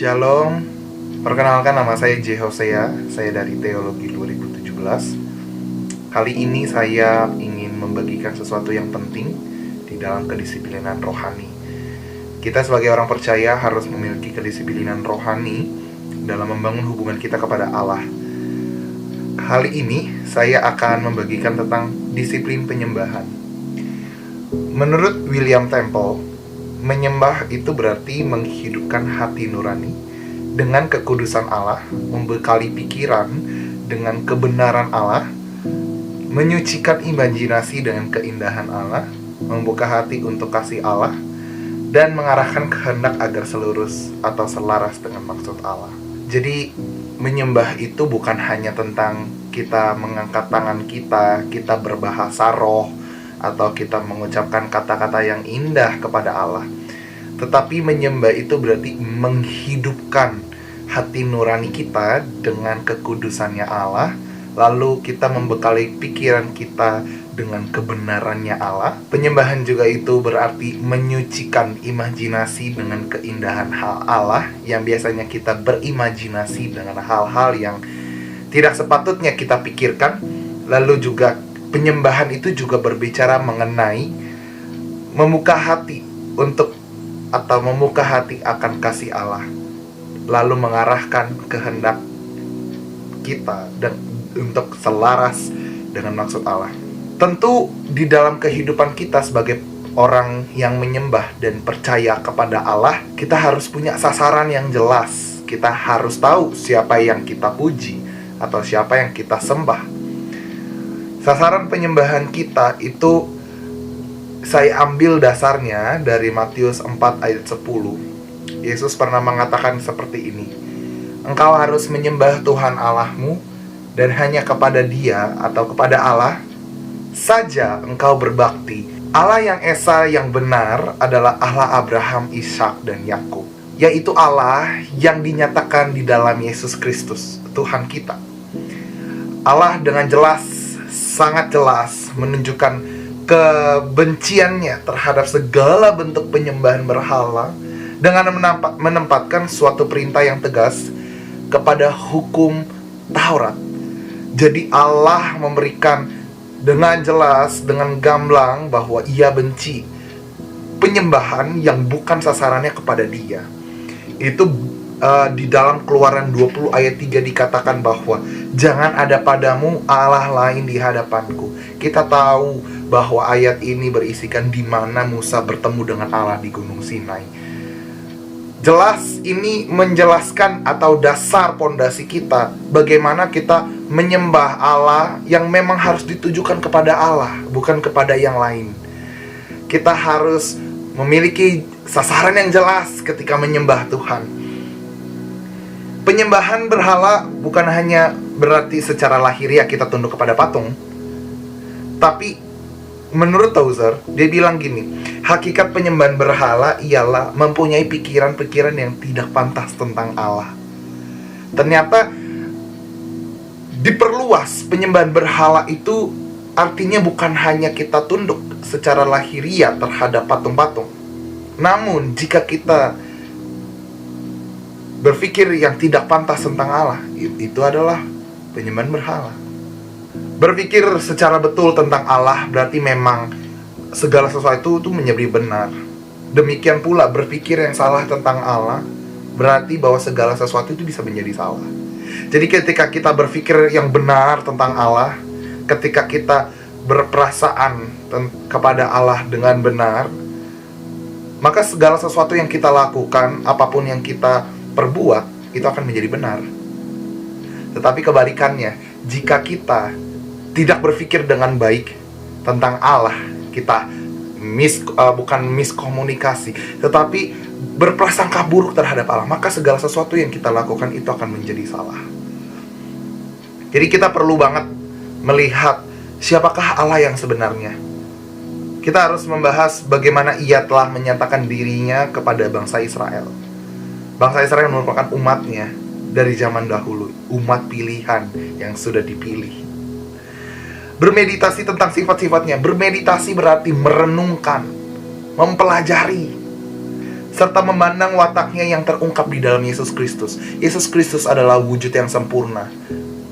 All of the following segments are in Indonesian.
Shalom, perkenalkan nama saya J. Hosea, saya dari Teologi 2017. Kali ini saya ingin membagikan sesuatu yang penting di dalam kedisiplinan rohani. Kita sebagai orang percaya harus memiliki kedisiplinan rohani dalam membangun hubungan kita kepada Allah. Kali ini saya akan membagikan tentang disiplin penyembahan. Menurut William Temple, menyembah itu berarti menghidupkan hati nurani dengan kekudusan Allah, membekali pikiran dengan kebenaran Allah, menyucikan imajinasi dengan keindahan Allah, membuka hati untuk kasih Allah, dan mengarahkan kehendak agar selurus atau selaras dengan maksud Allah. Jadi, menyembah itu bukan hanya tentang kita mengangkat tangan kita berbahasa roh, atau kita mengucapkan kata-kata yang indah kepada Allah. Tetapi menyembah itu berarti menghidupkan hati nurani kita dengan kekudusannya Allah, lalu kita membekali pikiran kita dengan kebenarannya Allah. Penyembahan juga itu berarti menyucikan imajinasi dengan keindahan hal Allah, yang biasanya kita berimajinasi dengan hal-hal yang tidak sepatutnya kita pikirkan. Lalu juga penyembahan itu juga berbicara mengenai membuka hati membuka hati akan kasih Allah, lalu mengarahkan kehendak kita dan untuk selaras dengan maksud Allah. Tentu di dalam kehidupan kita sebagai orang yang menyembah dan percaya kepada Allah, kita harus punya sasaran yang jelas. Kita harus tahu siapa yang kita puji atau siapa yang kita sembah. Sasaran penyembahan kita itu saya ambil dasarnya dari Matius 4 ayat 10. Yesus pernah mengatakan seperti ini: engkau harus menyembah Tuhan Allahmu, dan hanya kepada Dia atau kepada Allah saja engkau berbakti. Allah yang esa yang benar adalah Allah Abraham, Ishak, dan Yakub, yaitu Allah yang dinyatakan di dalam Yesus Kristus, Tuhan kita. Allah dengan sangat jelas menunjukkan kebenciannya terhadap segala bentuk penyembahan berhala dengan menempatkan suatu perintah yang tegas kepada hukum Taurat. Jadi Allah memberikan dengan jelas, dengan gamblang bahwa Ia benci penyembahan yang bukan sasarannya kepada Dia. Itu di dalam Keluaran 20 ayat 3 dikatakan bahwa jangan ada padamu Allah lain di hadapanku. Kita tahu bahwa ayat ini berisikan di mana Musa bertemu dengan Allah di Gunung Sinai. Jelas ini menjelaskan atau dasar pondasi kita, bagaimana kita menyembah Allah yang memang harus ditujukan kepada Allah, bukan kepada yang lain. Kita harus memiliki sasaran yang jelas ketika menyembah Tuhan. Penyembahan berhala bukan hanya berarti secara lahiriah kita tunduk kepada patung. Tapi menurut Tozer, dia bilang gini, hakikat penyembahan berhala ialah mempunyai pikiran-pikiran yang tidak pantas tentang Allah. Ternyata diperluas penyembahan berhala itu artinya bukan hanya kita tunduk secara lahiriah terhadap patung-patung. Namun jika kita berpikir yang tidak pantas tentang Allah, itu adalah penyembahan berhala. Berpikir secara betul tentang Allah berarti memang segala sesuatu itu menjadi benar. Demikian pula berpikir yang salah tentang Allah berarti bahwa segala sesuatu itu bisa menjadi salah. Jadi ketika kita berpikir yang benar tentang Allah, ketika kita berperasaan kepada Allah dengan benar, maka segala sesuatu yang kita lakukan, apapun yang kita perbuat, itu akan menjadi benar. Tetapi kebalikannya, jika kita tidak berpikir dengan baik tentang Allah, kita bukan miskomunikasi, tetapi berprasangka buruk terhadap Allah, maka segala sesuatu yang kita lakukan itu akan menjadi salah. Jadi kita perlu banget melihat siapakah Allah yang sebenarnya. Kita harus membahas bagaimana Ia telah menyatakan dirinya kepada bangsa Israel. Bangsa Israel merupakan umatnya dari zaman dahulu, umat pilihan yang sudah dipilih. Bermeditasi tentang sifat-sifatnya. Bermeditasi berarti merenungkan, mempelajari. serta memandang wataknya yang terungkap di dalam Yesus Kristus. Yesus Kristus adalah wujud yang sempurna.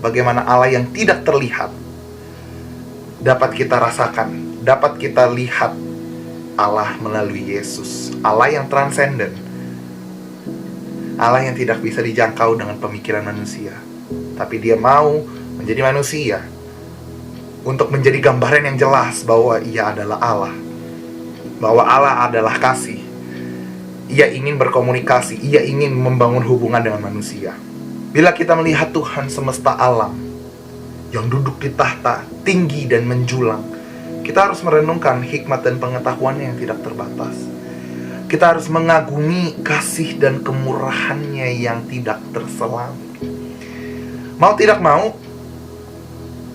Bagaimana Allah yang tidak terlihat dapat kita rasakan, dapat kita lihat Allah melalui Yesus. Allah yang transenden, Allah yang tidak bisa dijangkau dengan pemikiran manusia, tapi Dia mau menjadi manusia untuk menjadi gambaran yang jelas bahwa Ia adalah Allah, bahwa Allah adalah kasih. Ia ingin berkomunikasi, Ia ingin membangun hubungan dengan manusia. Bila kita melihat Tuhan semesta alam yang duduk di tahta tinggi dan menjulang, kita harus merenungkan hikmat dan pengetahuannya yang tidak terbatas. Kita harus mengagumi kasih dan kemurahannya yang tidak terselang. Mau tidak mau,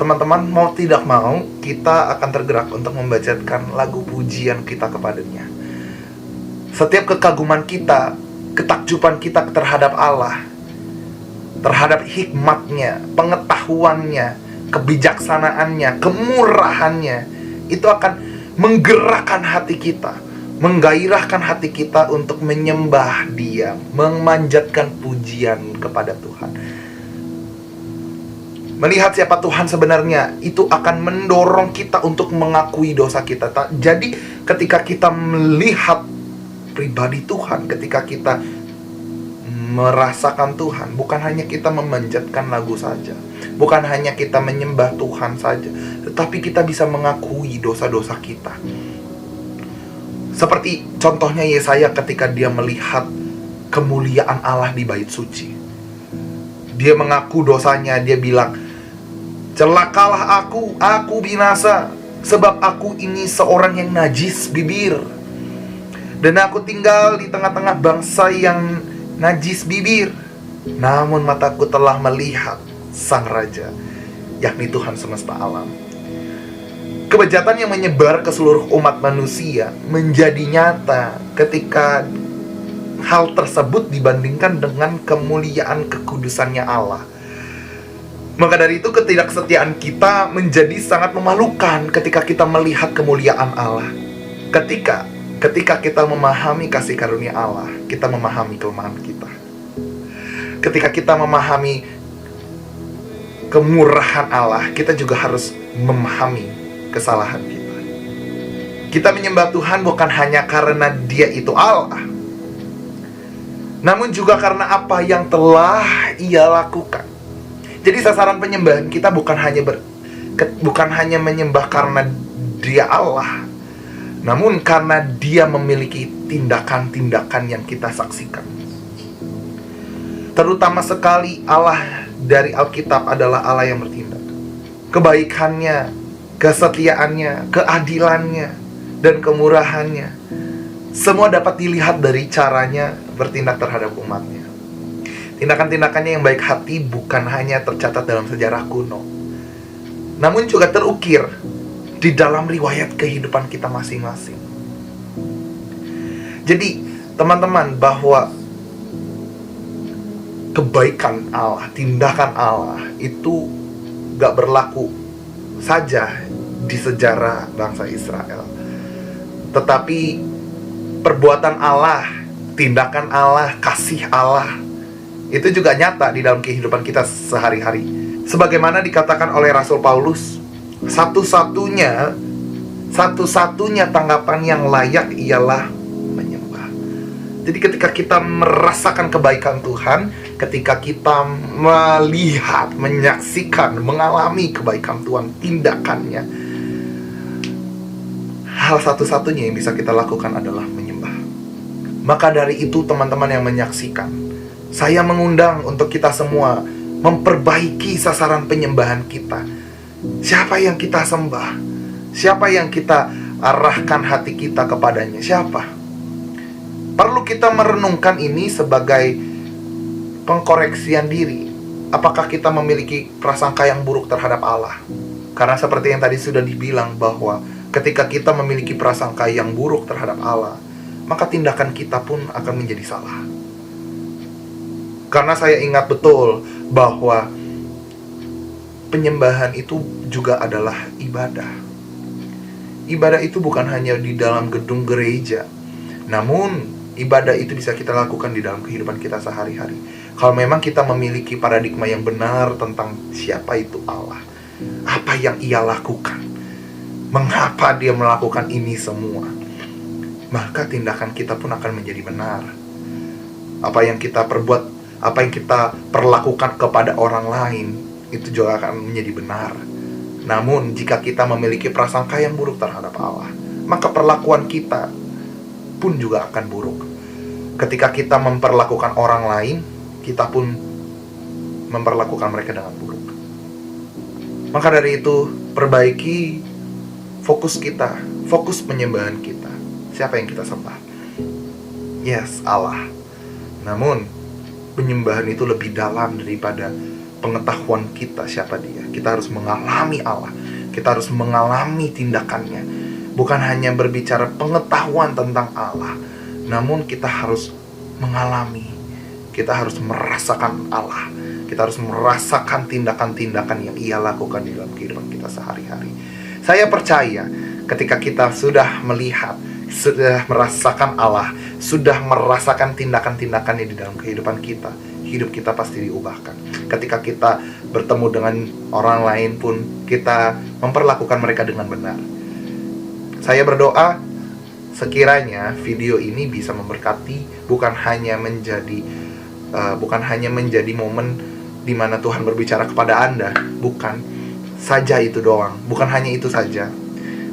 teman-teman, mau tidak mau, kita akan tergerak untuk membacakan lagu pujian kita kepadanya. Setiap kekaguman kita, ketakjuban kita terhadap Allah, terhadap hikmatnya, pengetahuannya, kebijaksanaannya, kemurahannya, itu akan menggerakkan hati kita, menggairahkan hati kita untuk menyembah Dia, memanjatkan pujian kepada Tuhan. Melihat siapa Tuhan sebenarnya, itu akan mendorong kita untuk mengakui dosa kita. Jadi ketika kita melihat pribadi Tuhan, ketika kita merasakan Tuhan, bukan hanya kita memanjatkan lagu saja, bukan hanya kita menyembah Tuhan saja, tetapi kita bisa mengakui dosa-dosa kita. Seperti contohnya Yesaya ketika dia melihat kemuliaan Allah di bait suci. Dia mengaku dosanya, dia bilang, "Celakalah aku binasa, sebab aku ini seorang yang najis bibir. Dan aku tinggal di tengah-tengah bangsa yang najis bibir. Namun mataku telah melihat Sang Raja, yakni Tuhan semesta alam." Kebejatan yang menyebar ke seluruh umat manusia menjadi nyata ketika hal tersebut dibandingkan dengan kemuliaan kekudusannya Allah. Maka dari itu ketidaksetiaan kita menjadi sangat memalukan ketika kita melihat kemuliaan Allah. Ketika kita memahami kasih karunia Allah, kita memahami kelemahan kita. Ketika kita memahami kemurahan Allah, kita juga harus memahami kesalahan kita. Kita menyembah Tuhan bukan hanya karena Dia itu Allah, namun juga karena apa yang telah Ia lakukan. Jadi sasaran penyembahan kita bukan hanya menyembah karena Dia Allah, namun karena Dia memiliki tindakan-tindakan yang kita saksikan. Terutama sekali Allah dari Alkitab adalah Allah yang bertindak. Kebaikannya, kesetiaannya, keadilannya, dan kemurahannya, semua dapat dilihat dari caranya bertindak terhadap umatnya. Tindakan-tindakannya yang baik hati bukan hanya tercatat dalam sejarah kuno, namun juga terukir di dalam riwayat kehidupan kita masing-masing. Jadi, teman-teman, bahwa kebaikan Allah, tindakan Allah itu gak berlaku saja di sejarah bangsa Israel, tetapi perbuatan Allah, tindakan Allah, kasih Allah itu juga nyata di dalam kehidupan kita sehari-hari. Sebagaimana dikatakan oleh Rasul Paulus, satu-satunya tanggapan yang layak ialah menyembah. Jadi ketika kita merasakan kebaikan Tuhan, ketika kita melihat, menyaksikan, mengalami kebaikan Tuhan, tindakannya, hal satu-satunya yang bisa kita lakukan adalah menyembah. Maka dari itu, teman-teman yang menyaksikan, saya mengundang untuk kita semua memperbaiki sasaran penyembahan kita. Siapa yang kita sembah? Siapa yang kita arahkan hati kita kepadanya? Siapa? Perlu kita merenungkan ini sebagai pengkoreksian diri. Apakah kita memiliki prasangka yang buruk terhadap Allah? Karena seperti yang tadi sudah dibilang, bahwa ketika kita memiliki prasangka yang buruk terhadap Allah, maka tindakan kita pun akan menjadi salah. Karena saya ingat betul bahwa penyembahan itu juga adalah ibadah. Ibadah itu bukan hanya di dalam gedung gereja, namun ibadah itu bisa kita lakukan di dalam kehidupan kita sehari-hari. Kalau memang kita memiliki paradigma yang benar tentang siapa itu Allah, apa yang Ia lakukan, mengapa Dia melakukan ini semua, maka tindakan kita pun akan menjadi benar. Apa yang kita perbuat, apa yang kita perlakukan kepada orang lain, itu juga akan menjadi benar. Namun jika kita memiliki prasangka yang buruk terhadap Allah, maka perlakuan kita pun juga akan buruk. Ketika kita memperlakukan orang lain, kita pun memperlakukan mereka dengan buruk. Maka dari itu, perbaiki fokus kita, fokus penyembahan kita. Siapa yang kita sembah? Yes, Allah. Namun, penyembahan itu lebih dalam daripada pengetahuan kita siapa Dia. Kita harus mengalami Allah. Kita harus mengalami tindakannya. Bukan hanya berbicara pengetahuan tentang Allah, namun kita harus mengalami. Kita harus merasakan Allah. Kita harus merasakan tindakan-tindakan yang Ia lakukan di dalam kehidupan kita sehari-hari. Saya percaya ketika kita sudah melihat, sudah merasakan Allah, sudah merasakan tindakan-tindakannya di dalam kehidupan kita, hidup kita pasti diubahkan. Ketika kita bertemu dengan orang lain pun, kita memperlakukan mereka dengan benar. Saya berdoa sekiranya video ini bisa memberkati, bukan hanya menjadi momen di mana Tuhan berbicara kepada Anda, bukan saja itu doang, bukan hanya itu saja.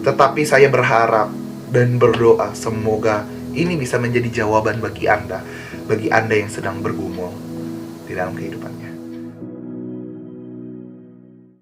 Tetapi saya berharap dan berdoa semoga ini bisa menjadi jawaban bagi Anda yang sedang bergumul di dalam kehidupannya.